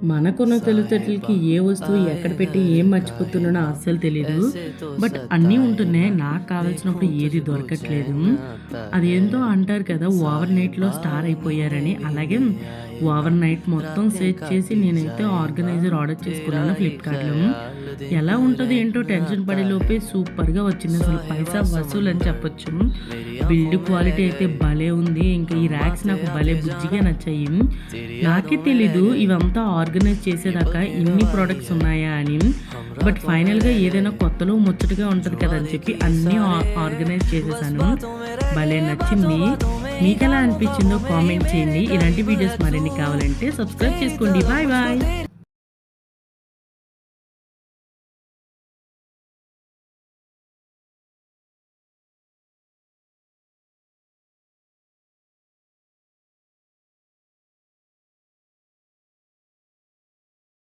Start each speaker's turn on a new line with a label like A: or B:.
A: మనకున్న తెలివితేటలకి ఏ వస్తువు ఎక్కడ పెట్టి ఏం మర్చిపోతున్నానో అస్సలు తెలీదు. బట్ అన్నీ ఉంటున్నాయి. నాకు కావాల్సినప్పుడు ఏది దొరకట్లేదు. అదేంటో అంటారు కదా, ఓవర్ నైట్‌లో స్టార్ అయిపోయారని. అలాగే ఓవర్ నైట్ మొత్తం సెర్చ్ చేసి నేనైతే ఆర్గనైజర్ ఆర్డర్ చేసుకున్నాను ఫ్లిప్‌కార్ట్‌లో. ఎలా ఉంటదో ఏంటో టెన్షన్ పడే లోపే సూపర్‌గా వచ్చింది. అసలు పైసా వసూలు అని చెప్పొచ్చు. బిల్డ్ క్వాలిటీ అయితే భలే ఉంది. ఇంకా ఈ ర్యాక్స్ నాకు భలే బుజ్జిగా నచ్చాయి. నాకే తెలీదు ఇవంతా ఆర్గనైజ్ చేసేదాకా ఇన్ని ప్రోడక్ట్స్ ఉన్నాయా అని. బట్ ఫైనల్‌గా ఏదైనా కొత్తలో ముచ్చటగా ఉంటది కదా అని చెప్పి అన్నీ ఆర్గనైజ్ చేసేసాను. భలే నచ్చింది. మీకెలా అనిపించిందో కామెంట్ చేయండి. ఇలాంటి వీడియోస్ మరిన్ని కావాలంటే సబ్స్క్రైబ్ చేసుకోండి. Bye bye.